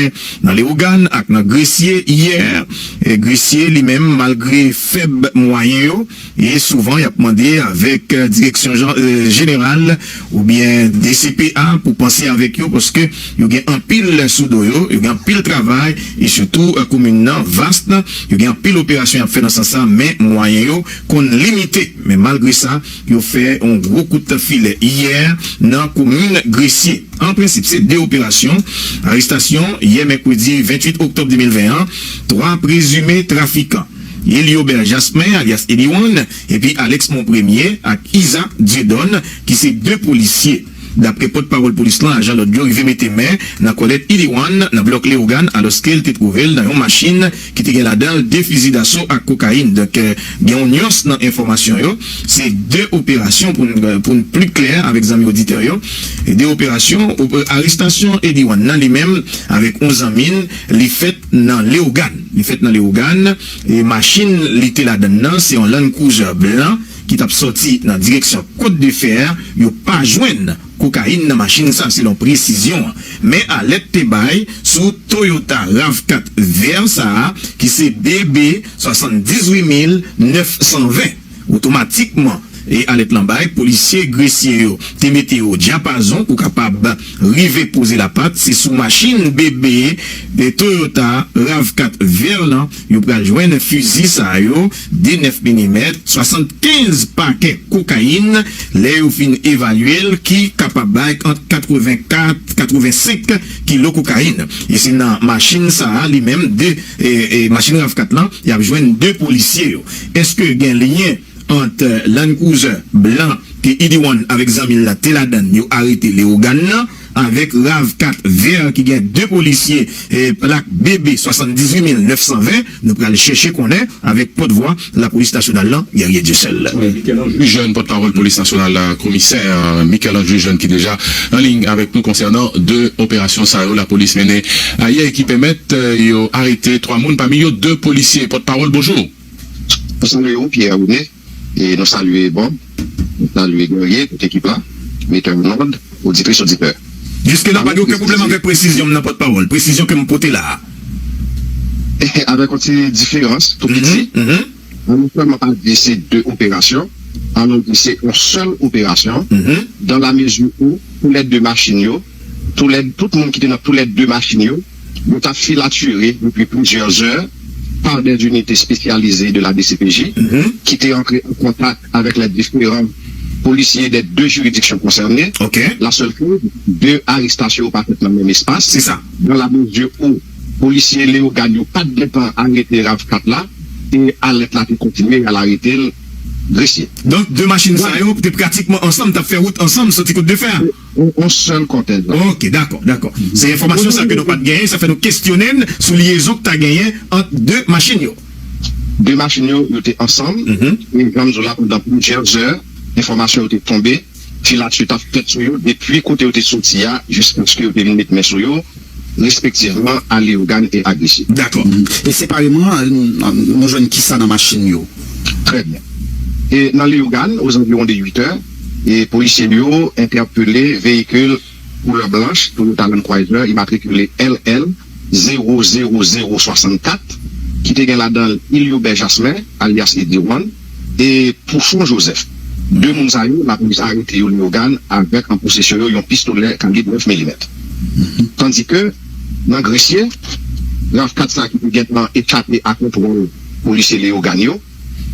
fait dans les organes avec dans Gressier hier. Et Gressier lui-même, malgré faible moyen, et souvent il a demandé avec direction générale ou bien DCPA pour penser avec eux parce que il y a un pile sous doyo, il y a un pile travail et surtout commune vaste, il y a un pile opération à faire dans ce sens mais moyen qu'on limité. Mais malgré ça, il a fait un gros coup de filet hier dans la commune Gressier. En principe, c'est deux opérations. Arrestation hier mercredi 28 octobre 2021, 3 présumés trafiquants. Eliobert Jasmin, alias Eliwan, et puis Alex Montpremier, avec Isa Dieudonne, qui c'est 2 policiers. D'après porte-parole police là, agent l'autre jour, il veut mettre main dans Colette Iliwan, dans bloc Léogan, alors qu'elle était trouvée dans une machine qui était là-dedans, 2 fusils d'assaut à cocaïne. Donc, il y a une nuance dans l'information, c'est 2 opérations pour une plus clair avec les amis auditeurs, et 2 opérations, arrestation Iliwan, dans lui-même, avec 11 amines, les faites dans Léogan. Les faites dans Léogan, et machine, l'été là-dedans, c'est un Land Cruiser blanc, qui t'a sorti dans la direction Côte de Fer, il n'y a pas joindre cocaïne dans la machine, ça c'est une précision. Mais à l'aide de bail, sous Toyota RAV4 Versa, qui c'est BB 78 920, automatiquement, et à l'aide de policier Gressier, te mettez au diapason pour capable river poser la patte, c'est sous machine bébé de Toyota RAV4 Verlan, vous pouvez joindre un fusil ça yo, des 9 mm, 75 paquets cocaïne, les ou fin évalué qui capable entre 84, 85 kilos cocaïne. Et c'est dans machine ça, lui-même, de machine RAV4 là, il y a joindre 2 policiers. Est-ce que il y a un lien entre Land Cruiser blanc qui Idiwan avec Zamil la Teladan, ils ont arrêté les organes avec RAV4 vert qui gagne 2 policiers et plaque BB 78 920, nous allons chercher qu'on est avec porte-voix la police nationale là, Guerrier Dussel. Oui, Michel-Ange Jeune, porte-parole police nationale, commissaire Michel-Ange Jeune qui est déjà en ligne avec nous concernant 2 opérations ça la police menée hier qui permettent d'arrêter 3 personnes parmi eux 2 policiers. Porte-parole, bonjour. Nous saluons Pierre Ounet et nous saluons Bon, nous saluons Guerrier, toute équipe là, mettez un ordre, auditrice, auditeur. Jusque-là, pas aucun problème avec précision, n'a pas de parole. Précision que mon pote là. Avec une petite différence, tout petit. On ne peut pas dire ces 2 opérations. On dit c'est une seule opération. Dans la mesure où, tous les 2 machines, tout le monde qui est dans tous les 2 machines, nous avons filaturé depuis plusieurs heures par des unités spécialisées de la DCPJ qui étaient entrés en contact avec les différents policiers des 2 juridictions concernées. La seule chose, 2 arrestations par dans le même espace. C'est ça. Dans la mesure où policiers Léo Gagnon pas de temps à arrêter RAV4 là et à l'être là continuer à l'arrêter Gressier. Donc 2 machines ça yo, t'es pratiquement ensemble, t'as fait route ensemble sur tes côtes de fer. On seul contexte. Ok, d'accord. C'est information ça que nous pas de gagner, ça fait nous questionner sur liaison que t'as gagné entre 2 machines yo. 2 machines yo étaient ensemble, et comme là pendant plusieurs heures, l'information était tombée, puis là-dessus t'as fait sur eux, depuis côté où t'es sorti jusqu'à ce que vous devez mettre mes sur eux, respectivement à Léogan et à Gressier. D'accord. Et séparément, nous joignons qui ça dans la machine yo? Très bien. Et dans Léogan, aux environs de 8 heures, les policiers ont interpellé véhicule couleur blanche, Toyota Land Cruiser, immatriculé LL 00064, qui était là-dedans Eliobert Jasmin, alias Ediwan, et Pousson Joseph. 2 mounsayou, la police a arrêté Léogan avec en possession un pistolet calibre 9 mm. Tandis que, dans Gressier, RAV4 ça qui peut maintenant échapper à contrôle policier Léogan,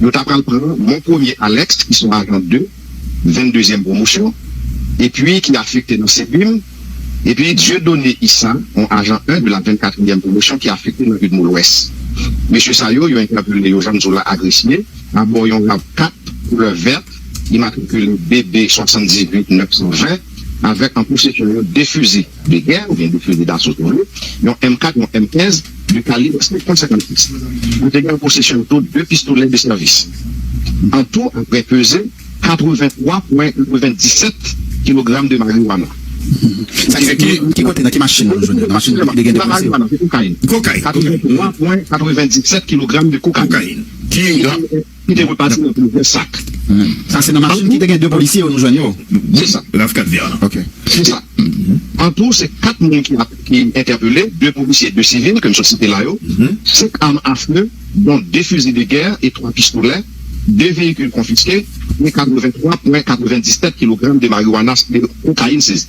nous t'apprends prendre mon premier Alex, qui sont agent 2, 22e promotion, et puis qui est affecté dans CEBIM, et puis Dieudonné Issa, mon agent 1 de la 24e promotion, qui est affecté dans le Rue de Moulouest. Monsieur Sayo, il a interpellé les gens Zola agressés, à bord yon RAV4, couleur verte, immatriculé BB 78 920, avec en possession des fusils de guerre, ou bien des fusils d'assaut, yon M4, yon M15, du calibre 5,56. Nous avons en possession de 2 pistolets de service. En tout, après pesé 83,97 kg de marijuana. Ça fait qui côté dans quelle machine la machine de marijuana, c'est cocaïne. 83,97 kg de cocaïne. Qui est reparti dans plusieurs sacs. Ça, c'est dans la machine qui a 2 policiers, nous joignons. C'est ça. RAV4 vert. Ok. C'est ça. En tout, c'est 4 personnes qui interpellés, 2 policiers, 2 civils, comme je citais là, 5 armes à feu, dont 2 fusils de guerre et 3 pistolets, 2 véhicules confisqués et 83,97 kg de marijuana, de cocaïne saisie.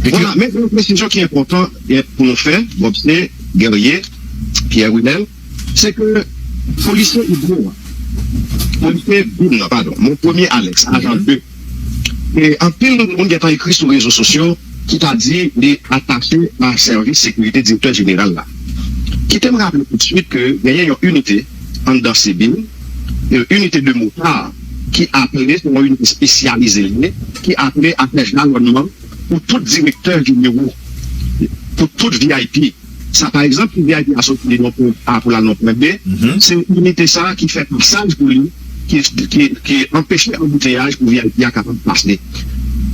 Voilà, mais une précision qui est importante pour nous faire, c'est guerrier, Pierre Winel, c'est que policier Hydro, policier Boum, pardon, mon premier Alex, agent 2, et en pile de monde qui a écrit sur les réseaux sociaux, qui t'a dit d'attacher à service sécurité directeur général là. Qui t'aime rappeler tout de suite que il y a une unité en dans ces billes, une unité de motard qui a appelé, c'est une unité spécialisée, qui a appelé à faire jalonnement pour tout directeur général, pour tout VIP. Ça, par exemple, le VIP a sorti des noms pour la non B, c'est une unité ça qui fait passage pour lui, qui empêche l'embouteillage pour VIP à capable de passer.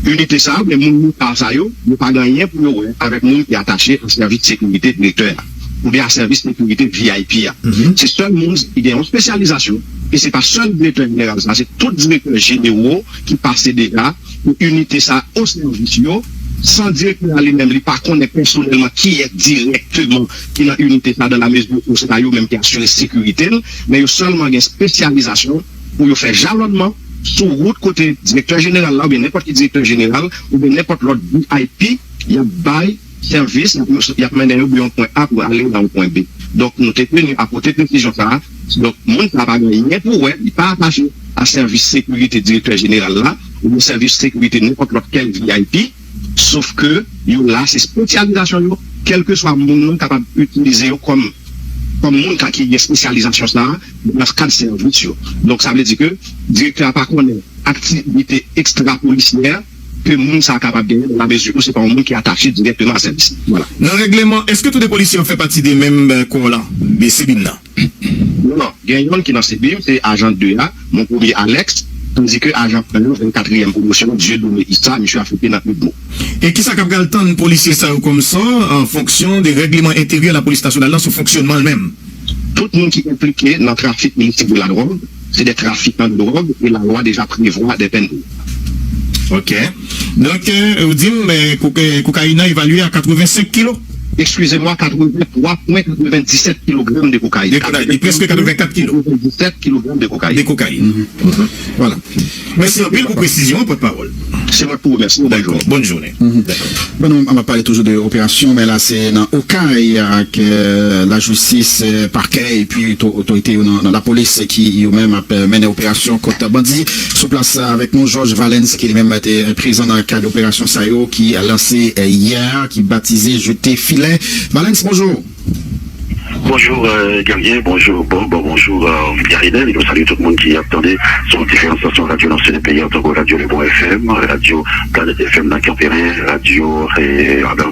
Unité ça, les gens par ça, ne pas gagner pour eux, avec les gens qui sont attachés au service de sécurité directeur, ou bien à service de sécurité VIP. C'est seul monde qui a une spécialisation, et c'est pas seul directeur général, c'est tout directeur généraux qui passent déjà pour unité ça au service, sans dire que lui-même, il pas connaît personnellement qui est directement qui a unité ça dans la mesure où c'est eux même qui assure la sécurité, mais il y a seulement une spécialisation pour faire jalonnement sur route côté directeur général là, ou bien n'importe quel directeur général, ou bien n'importe l'autre VIP, il y a bail service, il y a mené un point A pour aller dans le point B. Donc, nous sommes venus à côté de décision ça. Donc, monde n'a pas gagné pour il n'est pas attaché à service sécurité directeur général là, ou bien service sécurité n'importe l'autre quel VIP, sauf que, là, c'est spécialisation, quel que soit le monde capable d'utiliser comme monde qui a une spécialisation ça, dans ce cas de service. Donc, ça veut dire que, le directeur n'a pas connu activité extra-policière, que le monde soit capable de gagner dans la mesure où c'est pas un monde qui est attaché directement à service. Voilà. Dans le règlement, est-ce que tous les policiers ont fait partie des mêmes corps là, des CBIM là? Non, il y a un monde qui est dans CBIM, c'est agent 2A, mon premier Alex, tandis que agent 24e promotion, Dieu donné Issa, monsieur affecté dans le mot. Et qui ça cap le temps de policiers ça comme ça, en fonction des règlements intérieurs de la police nationale, dans son fonctionnement elle-même? Tout le monde qui est impliqué dans le trafic illicite de la drogue, c'est des trafiquants de drogue, et la loi déjà prévoit des peines. Ok. Donc, vous dites, mais cocaïne évaluée à 85 kilos? Excusez-moi, 83,97 kg de cocaïne. Presque 84 kilos. 97 kg de cocaïne. De cocaïne. Voilà. Merci un peu pour précision, porte-parole. C'est moi pour vous remercier. Bonne journée. Bon, on va parler toujours de l'opération, mais là, c'est dans Okaï que la justice, parquet et puis autorité dans la police qui eux-mêmes a mené l'opération contre bandit. Sous place avec nous, Georges Valens, qui lui-même a été présent dans le cadre d'opération Sayo, qui a lancé hier, qui baptisé Jeter filet. Valens, bonjour. Bonjour Guerrier, bonjour Bob, bonjour Garinel, et nous saluons tout le monde qui attendait sur différentes stations radio dans ce pays, en tant que Radio Le Bon FM, Radio Planète FM dans Campérin, Radio,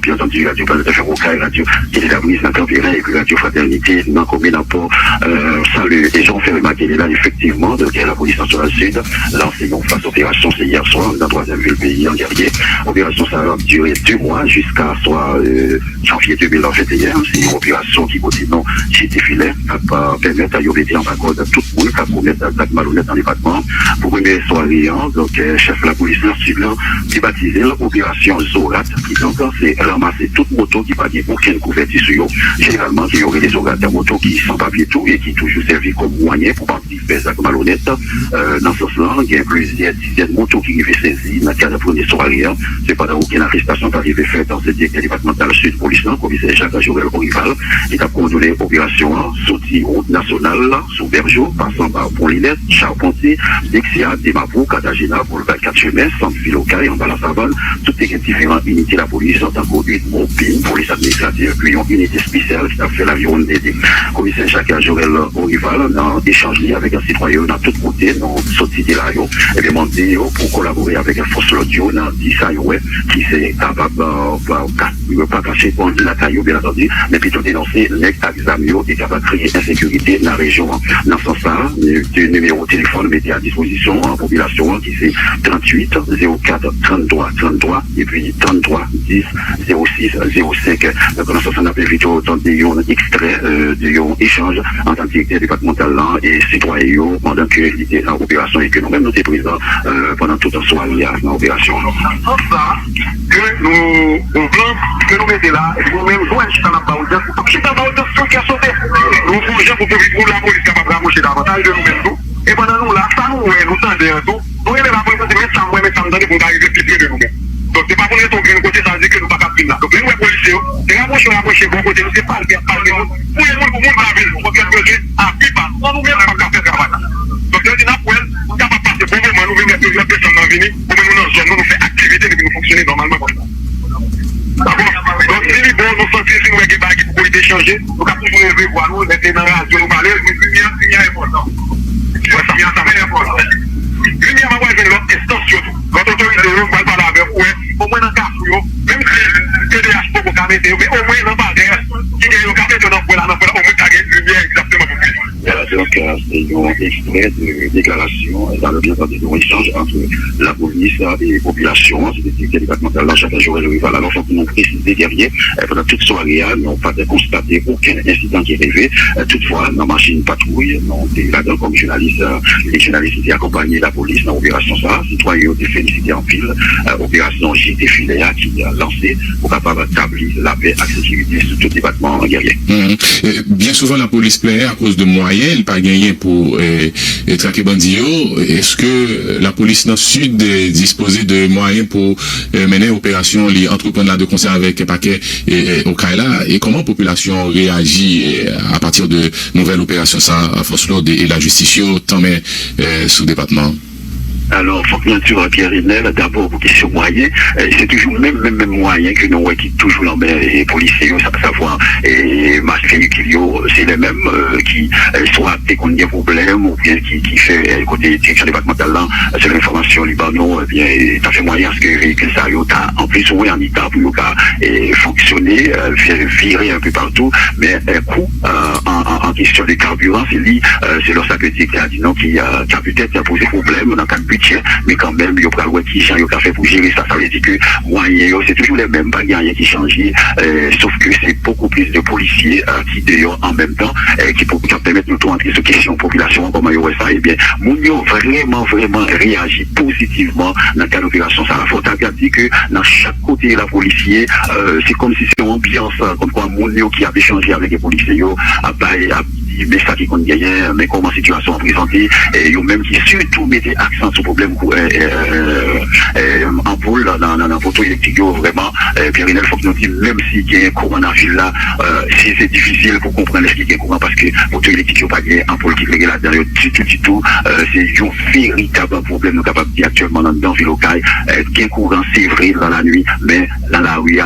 bien entendu, Radio Planète FM Rocaille, Radio Télé-Labrise dans Campérin, et puis Radio Fraternité dans Combien pour salut. Et j'en fais remarquer là, effectivement, de la police nationale sud, l'enseignant face opération, c'est hier soir, dans la 3e ville pays en Guerrier. Opération, ça va durer 2 mois jusqu'à soit janvier 2021. C'est une opération qui continue. J'étais filet, à permettre à Yobédi en vacances de tout le monde, à commettre des actes malhonnêtes dans les bâtiments. Pour une soirée, donc, chef de la police nationale, qui baptisé l'opération Zorat, qui donc, c'est ramasser toute moto qui n'a pas aucune couverture sur eux. Généralement, il y aurait des organes de moto qui sont papier tout et qui toujours servi comme moyen pour faire des actes malhonnêtes. Dans ce sens, il y a plusieurs dizaines de motos qui arrivent saisies dans le cadre de la première soirée. C'est pas aucune arrestation qui arrive faite dans ce départemental sud police, commissaire Jacques Joël Orival, qui a conduit l'opération sortie route nationale sous Bergeau, passant par Pont-Linette, Charpentier, Dexia, Demapou, Catagena, pour le 24 chemin, Centre-Ville-Ocaille, en bas la savane, toutes les différentes unités de la police en tant qu'une mobile, police administrative, puis une unité spéciale qui a fait l'avion d'aider. Commissaire Jacques Joël Orival a échangé avec un citoyen dans tout côté, dans sortie de la et demandé pour collaborer avec un force l'audio, dans 10 qui s'est capable pas cacher pour la taille, bien entendu, mais plutôt dénoncer l'examio et capable de créer insécurité dans la région. Dans ce sens, ça, le numéro de téléphone mettez à disposition en population qui c'est 38 04 33 33 et puis 33 10 06 05. Pendant ce temps, on a invité autant de extraits de échange en tant que directeur départemental là et citoyen pendant que il était en opération et que nous-mêmes nous étions présents pendant tout un soir en opération. Que nous mettons là, et nous-mêmes jouons dans la baoude, qui dans la baoude, qui a sauté. Nous faisons pour la police capable de rapprocher davantage de nous-mêmes. Et pendant nous là, ça nous tendons tout. Nous avons la police de mettre ça, pour arriver plus près de nous-mêmes. Donc c'est pas pour nous tomber de côté, ça veut dire que nous ne pouvons pas finir là. Donc nous, les policiers, c'est rapprocher bon côté, nous, c'est pas le faire parler. Pour les gens, pour la ville, pour faire besoin, à plus bas. Nous-mêmes, on va faire travail. Donc nous disons, nous ne pouvons pas passer pour nous, nous venons plusieurs personnes dans la ville, pour nous dans zone, nous faire activité et nous fonctionner normalement comme ça. Donc si les bons nous sentir, si nous avons des bagues pour pouvoir échanger, nous avons toujours lever voir nous, les dans la radio, nous parler, lumière est important. Lumière, ça fait important. Lumière, on va venir l'autre instance surtout. Notre autorité, nous va parler avec vous, au moins dans le cas, même si le TDH peut vous mettre, mais au moins dans le barrière, qui est le café de notre là, au moins lumière exactement pour vous. Donc, c'est un extrait de déclaration dans le cadre d'un échange entre la police et les populations. C'est des directeurs départementaux là, chaque jour, il va là. Alors, il faut que nous préciser derrière, pendant toute soirée, nous n'avons pas constaté aucun incident qui est arrivé. Toutefois, dans la machine patrouille, nous sommes là-dedans comme journalistes. Les journalistes étaient accompagnés de la police dans l'opération ça. Citoyens ont été félicités en pile. Opération JT Filéa qui a lancé pour capable d'établir la paix et la sécurité sur tout département guerrier. Bien souvent, la police plaît à cause de moyens. Elle pas gagné pour traquer bandits. Est-ce que la police dans le sud dispose de moyens pour mener opération, les entreprendre là de concert avec paquet au Kaila, et comment la population réagit à partir de nouvelles opérations ça à force lourde et la justice tant mais sous département? Alors, faut que nous Pierre Renel, d'abord pour question moyen, c'est toujours même moyen que nous qui toujours l'embête les policiers, ça peut savoir, et masquer c'est les mêmes qui soit dès qu'on a un problème ou bien qui fait côté direction départementale là, c'est l'information Libanon, bien ça fait moyen parce que ça a en plus oui en état pour fonctionner, virer un peu partout, mais coup en question de carburant, c'est leur secrétaire qui a dit non qui a peut-être posé problème dans le budget, mais quand même il y a pas qui change fait pour gérer ça, ça veut dire que moyens c'est toujours les mêmes, pas rien qui change, sauf que c'est beaucoup plus de policiers qui d'ailleurs en même temps qui permettent nous entrer sur question population comment il y ça, et bien Mounio vraiment réagit positivement dans cette opération. Ça faut dire que dans chaque côté la policier c'est comme si c'est une ambiance comme quoi Mounio qui a échangé avec les policiers mais ça qui compte gagner, mais comment situation est présentée, et eux même qui surtout mettaient accent sur le problème en poule dans la photo électrique, vraiment, Pierre-Renel, il faut que nous disions, même si il y a un courant dans la ville là, si c'est difficile pour comprendre ce qu'il y a un courant, parce que photo électrique, il n'y a pas un pôle qui est là-dedans, du tout, c'est un véritable problème, nous capables de dire actuellement dans le ville local, qu'il y a un courant, c'est vrai, dans la nuit, mais dans la rue,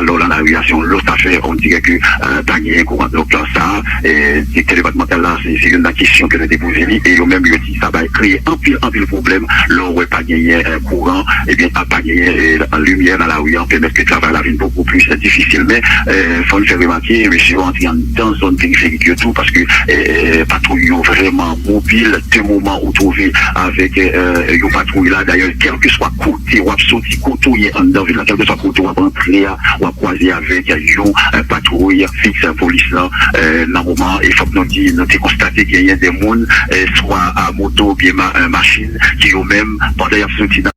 si on l'autre affaire, on dirait que pas un courant, donc là, ça, c'est que le départemental là, c'est une question que nous déposons, et eux-mêmes, ils disent, ça va créer un pile problème, là où pas gagner un courant, et bien, pas gagner en lumière dans la rue, on peut mettre que le travail à la ville beaucoup plus difficile, mais, faut le faire remarquer, monsieur, on est dans une zone périphérique et tout, parce que, patrouille vraiment mobile, des moments où trouver avec, une patrouille là, d'ailleurs, quel que soit côté, ou sorti côté, en dedans, quel que soit côté, ou entrer, ou croiser avec, une patrouille fixe, un police là, dans le moment, il faut que nous constater qu'il y a des gens, soit à moto, bien machine, qui eux-mêmes, pendant qu'ils sont